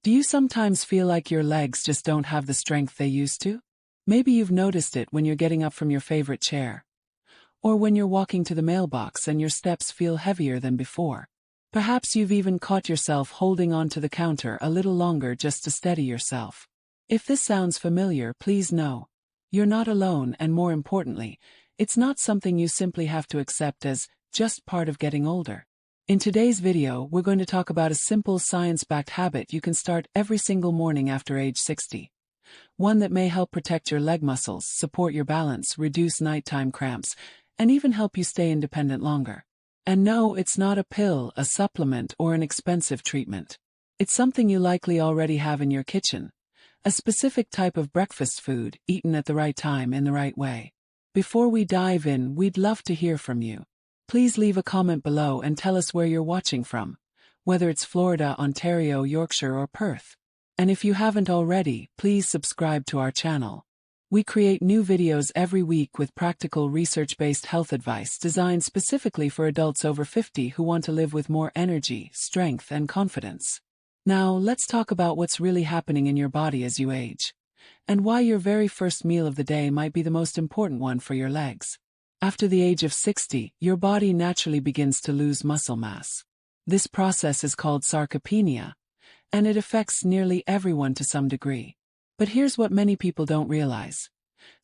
Do you sometimes feel like your legs just don't have the strength they used to? Maybe you've noticed it when you're getting up from your favorite chair, or when you're walking to the mailbox and your steps feel heavier than before. Perhaps you've even caught yourself holding onto the counter a little longer just to steady yourself. If this sounds familiar, please know, you're not alone, and more importantly, it's not something you simply have to accept as just part of getting older. In today's video, we're going to talk about a simple science-backed habit you can start every single morning after age 60. One that may help protect your leg muscles, support your balance, reduce nighttime cramps, and even help you stay independent longer. And no, it's not a pill, a supplement, or an expensive treatment. It's something you likely already have in your kitchen. A specific type of breakfast food, eaten at the right time in the right way. Before we dive in, we'd love to hear from you. Please leave a comment below and tell us where you're watching from, whether it's Florida, Ontario, Yorkshire, or Perth. And if you haven't already, please subscribe to our channel. We create new videos every week with practical research-based health advice designed specifically for adults over 50 who want to live with more energy, strength, and confidence. Now, let's talk about what's really happening in your body as you age, and why your very first meal of the day might be the most important one for your legs. After the age of 60, your body naturally begins to lose muscle mass. This process is called sarcopenia, and it affects nearly everyone to some degree. But here's what many people don't realize.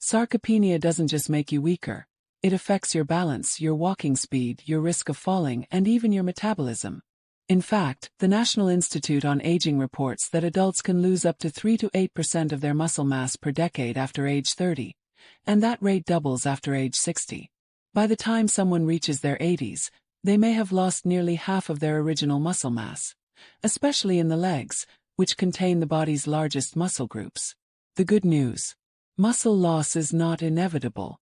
Sarcopenia doesn't just make you weaker. It affects your balance, your walking speed, your risk of falling, and even your metabolism. In fact, the National Institute on Aging reports that adults can lose up to 3 to 8% of their muscle mass per decade after age 30, and that rate doubles after age 60. By the time someone reaches their 80s, they may have lost nearly half of their original muscle mass, especially in the legs, which contain the body's largest muscle groups. The good news: muscle loss is not inevitable.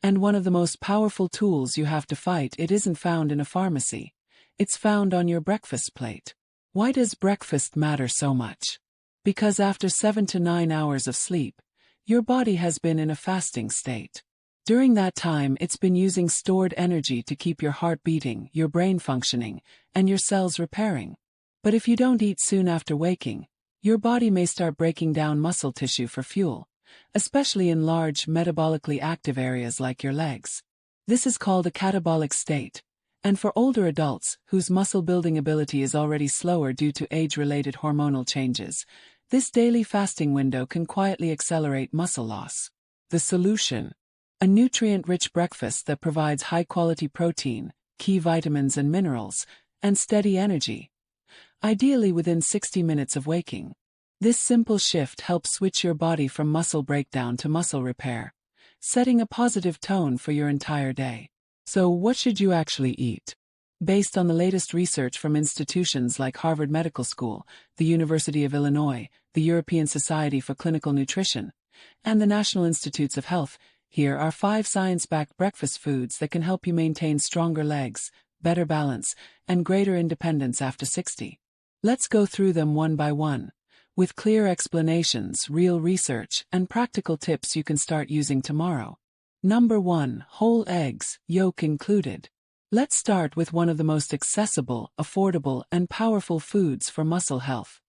And one of the most powerful tools you have to fight it isn't found in a pharmacy. It's found on your breakfast plate. Why does breakfast matter so much? Because after 7 to 9 hours of sleep, your body has been in a fasting state. During that time, it's been using stored energy to keep your heart beating, your brain functioning, and your cells repairing. But if you don't eat soon after waking, your body may start breaking down muscle tissue for fuel, especially in large, metabolically active areas like your legs. This is called a catabolic state. And for older adults, whose muscle-building ability is already slower due to age-related hormonal changes, this daily fasting window can quietly accelerate muscle loss. The solution: a nutrient-rich breakfast that provides high-quality protein, key vitamins and minerals, and steady energy, ideally within 60 minutes of waking. This simple shift helps switch your body from muscle breakdown to muscle repair, setting a positive tone for your entire day. So what should you actually eat? Based on the latest research from institutions like Harvard Medical School, the University of Illinois, the European Society for Clinical Nutrition, and the National Institutes of Health, here are 5 science-backed breakfast foods that can help you maintain stronger legs, better balance, and greater independence after 60. Let's go through them one by one, with clear explanations, real research, and practical tips you can start using tomorrow. Number 1. Whole eggs, yolk included. Let's start with one of the most accessible, affordable, and powerful foods for muscle health: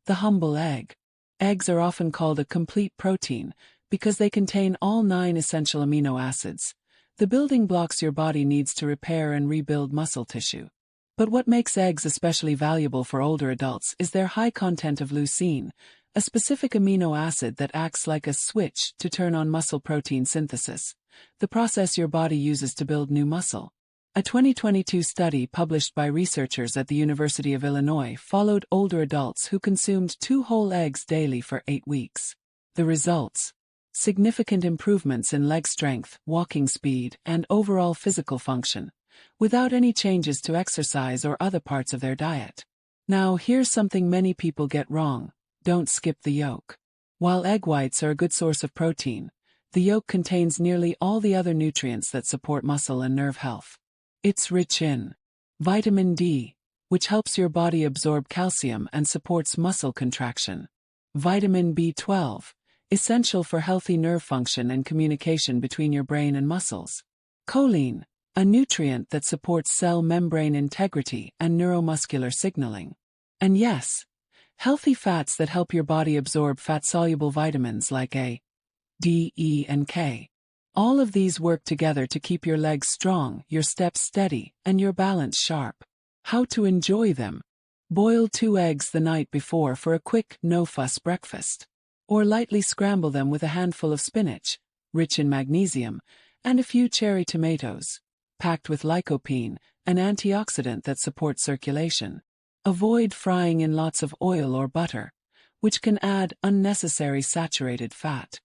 the humble egg. Eggs are often called a complete protein because they contain all 9 essential amino acids, the building blocks your body needs to repair and rebuild muscle tissue. But what makes eggs especially valuable for older adults is their high content of leucine, a specific amino acid that acts like a switch to turn on muscle protein synthesis, the process your body uses to build new muscle. A 2022 study published by researchers at the University of Illinois followed older adults who consumed 2 whole eggs daily for 8 weeks. The results: significant improvements in leg strength, walking speed, and overall physical function, without any changes to exercise or other parts of their diet. Now, here's something many people get wrong: don't skip the yolk. While egg whites are a good source of protein, the yolk contains nearly all the other nutrients that support muscle and nerve health. It's rich in vitamin D, which helps your body absorb calcium and supports muscle contraction. Vitamin B12, essential for healthy nerve function and communication between your brain and muscles. Choline, a nutrient that supports cell membrane integrity and neuromuscular signaling. And yes, Healthy fats that help your body absorb fat-soluble vitamins like A, D, E, and K. All of these work together to keep your legs strong, your steps steady, and your balance sharp. How to enjoy them? Boil 2 eggs the night before for a quick, no-fuss breakfast. Or lightly scramble them with a handful of spinach, rich in magnesium, and a few cherry tomatoes, packed with lycopene, an antioxidant that supports circulation. Avoid frying in lots of oil or butter, which can add unnecessary saturated fat.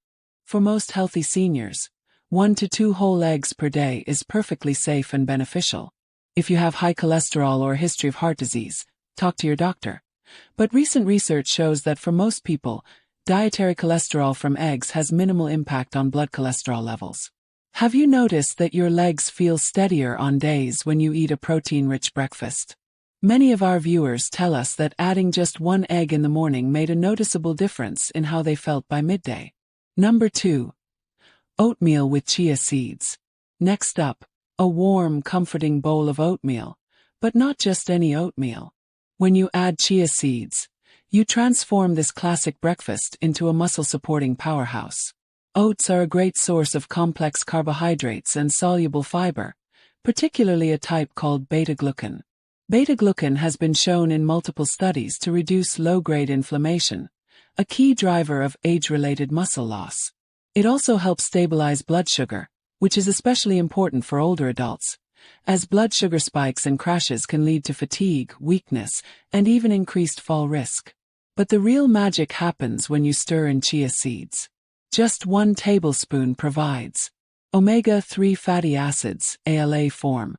For most healthy seniors, 1 to 2 whole eggs per day is perfectly safe and beneficial. If you have high cholesterol or a history of heart disease, talk to your doctor. But recent research shows that for most people, dietary cholesterol from eggs has minimal impact on blood cholesterol levels. Have you noticed that your legs feel steadier on days when you eat a protein-rich breakfast? Many of our viewers tell us that adding just 1 egg in the morning made a noticeable difference in how they felt by midday. Number 2. Oatmeal with chia seeds. Next up, a warm, comforting bowl of oatmeal, but not just any oatmeal. When you add chia seeds, you transform this classic breakfast into a muscle-supporting powerhouse. Oats are a great source of complex carbohydrates and soluble fiber, particularly a type called beta-glucan. Beta-glucan has been shown in multiple studies to reduce low-grade inflammation, a key driver of age-related muscle loss. It also helps stabilize blood sugar, which is especially important for older adults, as blood sugar spikes and crashes can lead to fatigue, weakness, and even increased fall risk. But the real magic happens when you stir in chia seeds. Just 1 tablespoon provides omega-3 fatty acids, ALA form,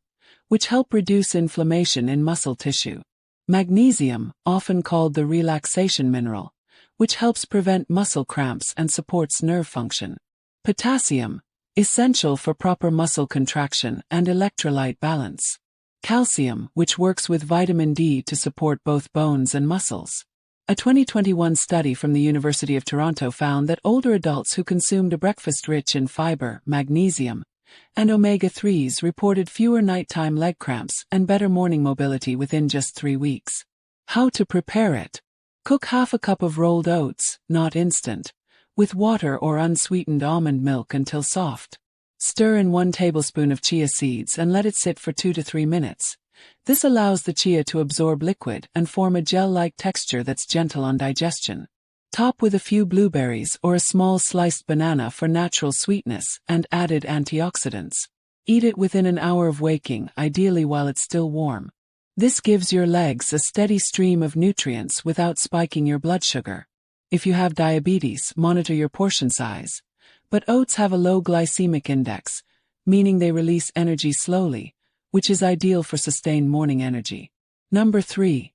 which help reduce inflammation in muscle tissue. Magnesium, often called the relaxation mineral, which helps prevent muscle cramps and supports nerve function. Potassium, essential for proper muscle contraction and electrolyte balance. Calcium, which works with vitamin D to support both bones and muscles. A 2021 study from the University of Toronto found that older adults who consumed a breakfast rich in fiber, magnesium, and omega-3s reported fewer nighttime leg cramps and better morning mobility within just 3 weeks. How to prepare it? Cook half a cup of rolled oats, not instant, with water or unsweetened almond milk until soft. Stir in 1 tablespoon of chia seeds and let it sit for 2 to 3 minutes. This allows the chia to absorb liquid and form a gel-like texture that's gentle on digestion. Top with a few blueberries or a small sliced banana for natural sweetness and added antioxidants. Eat it within an hour of waking, ideally while it's still warm. This gives your legs a steady stream of nutrients without spiking your blood sugar. If you have diabetes, monitor your portion size. But oats have a low glycemic index, meaning they release energy slowly, which is ideal for sustained morning energy. Number 3.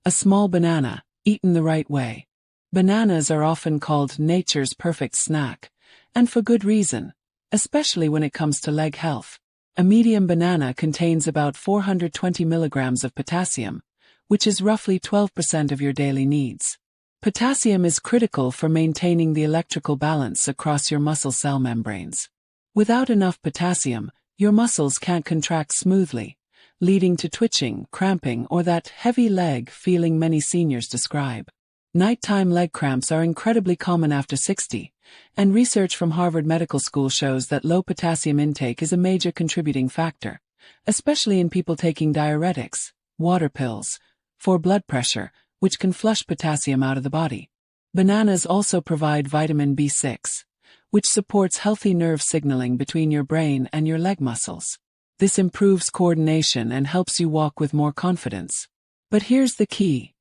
A small banana, eaten the right way. Bananas are often called nature's perfect snack, and for good reason, especially when it comes to leg health. A medium banana contains about 420 milligrams of potassium, which is roughly 12% of your daily needs. Potassium is critical for maintaining the electrical balance across your muscle cell membranes. Without enough potassium, your muscles can't contract smoothly, leading to twitching, cramping, or that heavy leg feeling many seniors describe. Nighttime leg cramps are incredibly common after 60, and research from Harvard Medical School shows that low potassium intake is a major contributing factor, especially in people taking diuretics, water pills, for blood pressure, which can flush potassium out of the body. Bananas also provide vitamin B6, which supports healthy nerve signaling between your brain and your leg muscles. This improves coordination and helps you walk with more confidence. But here's the key.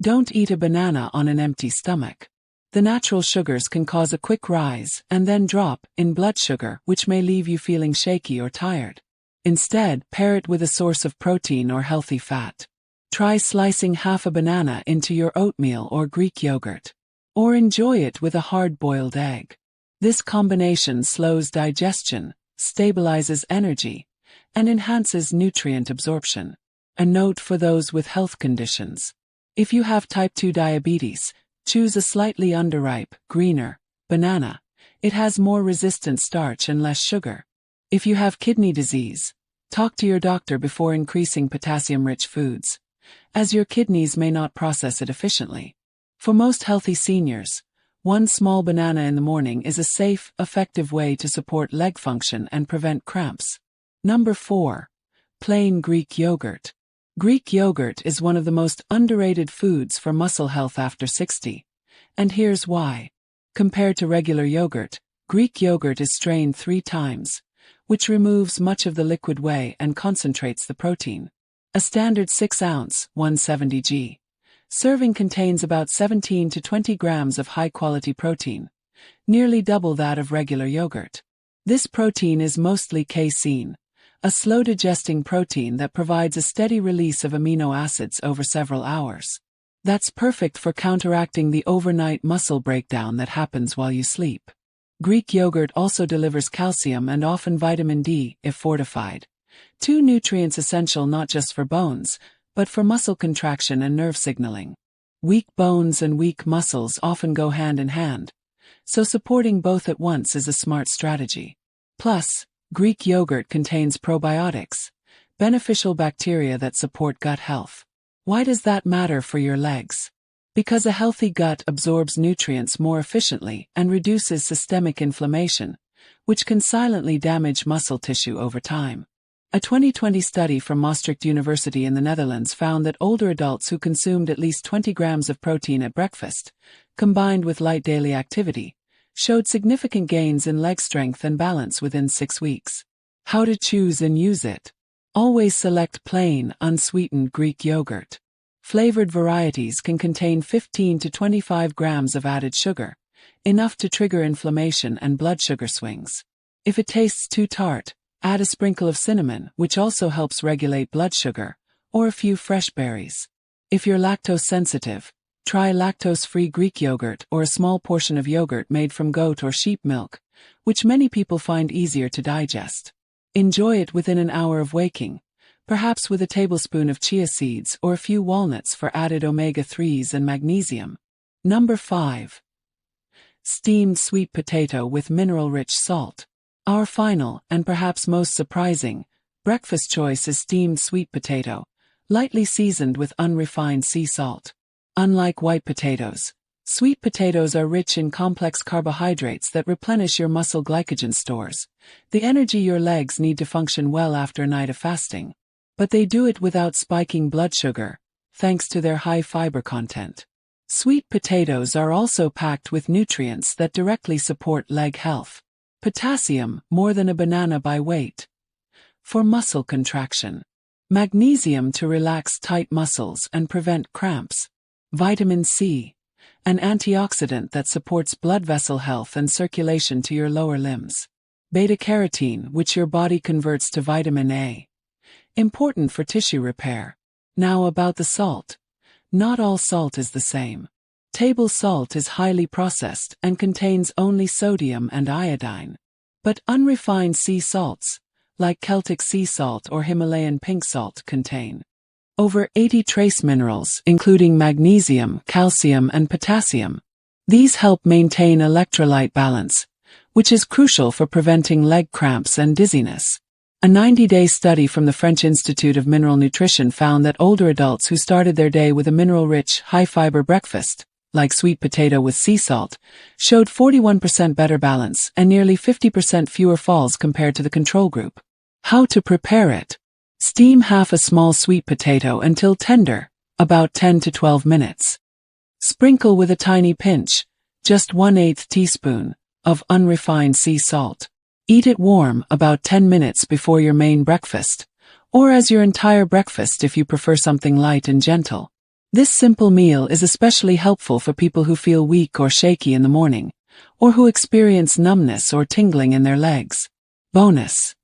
Don't eat a banana on an empty stomach. The natural sugars can cause a quick rise and then drop in blood sugar, which may leave you feeling shaky or tired. Instead, pair it with a source of protein or healthy fat. Try slicing half a banana into your oatmeal or Greek yogurt. Or enjoy it with a hard-boiled egg. This combination slows digestion, stabilizes energy, and enhances nutrient absorption. A note for those with health conditions. If you have type 2 diabetes, choose a slightly underripe, greener, banana. It has more resistant starch and less sugar. If you have kidney disease, talk to your doctor before increasing potassium-rich foods, as your kidneys may not process it efficiently. For most healthy seniors, one small banana in the morning is a safe, effective way to support leg function and prevent cramps. Number 4. Plain Greek yogurt. Greek yogurt is one of the most underrated foods for muscle health after 60. And here's why. Compared to regular yogurt, Greek yogurt is strained 3 times, which removes much of the liquid whey and concentrates the protein. A standard 6-ounce, 170 g. serving contains about 17 to 20 grams of high-quality protein, nearly double that of regular yogurt. This protein is mostly casein, a slow-digesting protein that provides a steady release of amino acids over several hours. That's perfect for counteracting the overnight muscle breakdown that happens while you sleep. Greek yogurt also delivers calcium and often vitamin D, if fortified. 2 nutrients essential not just for bones, but for muscle contraction and nerve signaling. Weak bones and weak muscles often go hand in hand, so supporting both at once is a smart strategy. Plus, Greek yogurt contains probiotics, beneficial bacteria that support gut health. Why does that matter for your legs? Because a healthy gut absorbs nutrients more efficiently and reduces systemic inflammation, which can silently damage muscle tissue over time. A 2020 study from Maastricht University in the Netherlands found that older adults who consumed at least 20 grams of protein at breakfast, combined with light daily activity, showed significant gains in leg strength and balance within 6 weeks. How to choose and use it? Always select plain, unsweetened Greek yogurt. Flavored varieties can contain 15 to 25 grams of added sugar, enough to trigger inflammation and blood sugar swings. If it tastes too tart, add a sprinkle of cinnamon, which also helps regulate blood sugar, or a few fresh berries. If you're lactose sensitive, try lactose-free Greek yogurt or a small portion of yogurt made from goat or sheep milk, which many people find easier to digest. Enjoy it within an hour of waking, perhaps with a tablespoon of chia seeds or a few walnuts for added omega-3s and magnesium. Number 5. Steamed sweet potato with mineral-rich salt. Our final, and perhaps most surprising, breakfast choice is steamed sweet potato, lightly seasoned with unrefined sea salt. Unlike white potatoes, sweet potatoes are rich in complex carbohydrates that replenish your muscle glycogen stores, the energy your legs need to function well after a night of fasting. But they do it without spiking blood sugar, thanks to their high fiber content. Sweet potatoes are also packed with nutrients that directly support leg health. Potassium, more than a banana by weight, for muscle contraction. Magnesium to relax tight muscles and prevent cramps. Vitamin C, an antioxidant that supports blood vessel health and circulation to your lower limbs. Beta-carotene, which your body converts to vitamin A, important for tissue repair. Now about the salt. Not all salt is the same. Table salt is highly processed and contains only sodium and iodine. But unrefined sea salts, like Celtic sea salt or Himalayan pink salt, contain over 80 trace minerals, including magnesium, calcium, and potassium. These help maintain electrolyte balance, which is crucial for preventing leg cramps and dizziness. A 90-day study from the French Institute of Mineral Nutrition found that older adults who started their day with a mineral-rich, high-fiber breakfast, like sweet potato with sea salt, showed 41% better balance and nearly 50% fewer falls compared to the control group. How to prepare it? Steam half a small sweet potato until tender, about 10 to 12 minutes. Sprinkle with a tiny pinch, just 1/8 teaspoon, of unrefined sea salt. Eat it warm about 10 minutes before your main breakfast, or as your entire breakfast if you prefer something light and gentle. This simple meal is especially helpful for people who feel weak or shaky in the morning, or who experience numbness or tingling in their legs. Bonus: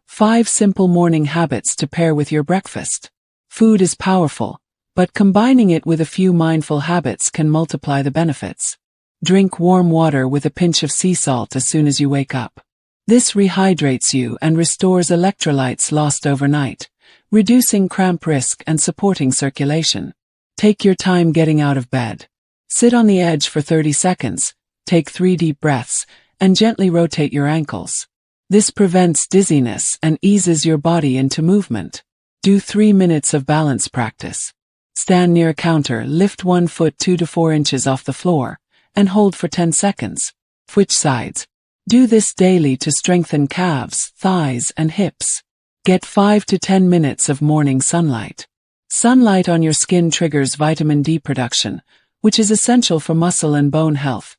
5 simple morning habits to pair with your breakfast. Food is powerful, but combining it with a few mindful habits can multiply the benefits. Drink warm water with a pinch of sea salt as soon as you wake up. This rehydrates you and restores electrolytes lost overnight, reducing cramp risk and supporting circulation. Take your time getting out of bed. Sit on the edge for 30 seconds, take 3 deep breaths, and gently rotate your ankles. This prevents dizziness and eases your body into movement. Do 3 minutes of balance practice. Stand near a counter, lift 1 foot 2 to 4 inches off the floor, and hold for 10 seconds. Switch sides. Do this daily to strengthen calves, thighs, and hips. Get 5 to 10 minutes of morning sunlight. Sunlight on your skin triggers vitamin D production, which is essential for muscle and bone health,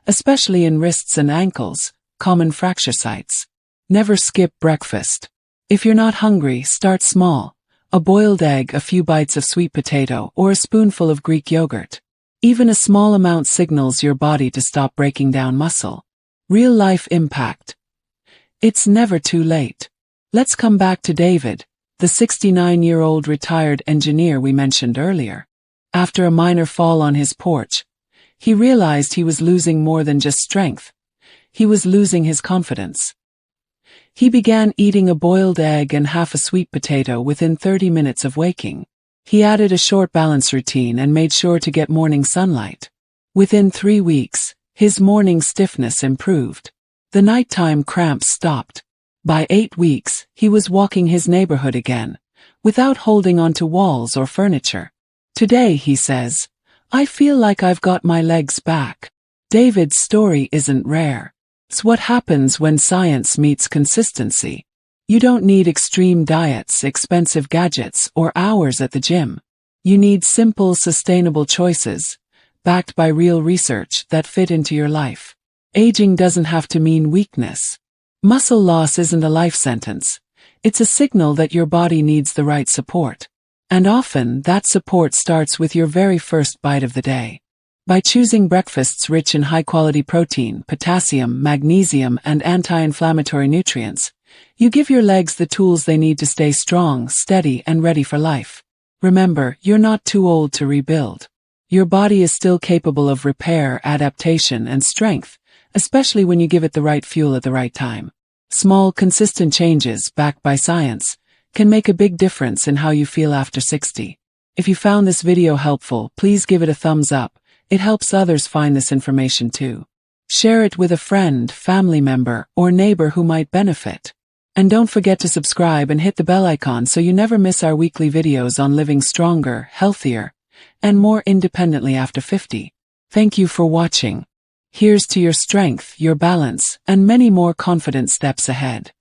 especially in wrists and ankles, common fracture sites. Never skip breakfast. If you're not hungry, start small. A boiled egg, a few bites of sweet potato, or a spoonful of Greek yogurt. Even a small amount signals your body to stop breaking down muscle. Real-life impact. It's never too late. Let's come back to David, the 69-year-old retired engineer we mentioned earlier. After a minor fall on his porch, he realized he was losing more than just strength. He was losing his confidence. He began eating a boiled egg and half a sweet potato within 30 minutes of waking. He added a short balance routine and made sure to get morning sunlight. Within 3 weeks, his morning stiffness improved. The nighttime cramps stopped. By 8 weeks, he was walking his neighborhood again, without holding onto walls or furniture. Today, he says, I feel like I've got my legs back. David's story isn't rare. It's what happens when science meets consistency. You don't need extreme diets, expensive gadgets, or hours at the gym. You need simple, sustainable choices, backed by real research that fit into your life. Aging doesn't have to mean weakness. Muscle loss isn't a life sentence. It's a signal that your body needs the right support. And often, that support starts with your very first bite of the day. By choosing breakfasts rich in high-quality protein, potassium, magnesium, and anti-inflammatory nutrients, you give your legs the tools they need to stay strong, steady, and ready for life. Remember, you're not too old to rebuild. Your body is still capable of repair, adaptation, and strength, especially when you give it the right fuel at the right time. Small, consistent changes, backed by science, can make a big difference in how you feel after 60. If you found this video helpful, please give it a thumbs up. It helps others find this information too. Share it with a friend, family member, or neighbor who might benefit. And don't forget to subscribe and hit the bell icon so you never miss our weekly videos on living stronger, healthier, and more independently after 50. Thank you for watching. Here's to your strength, your balance, and many more confident steps ahead.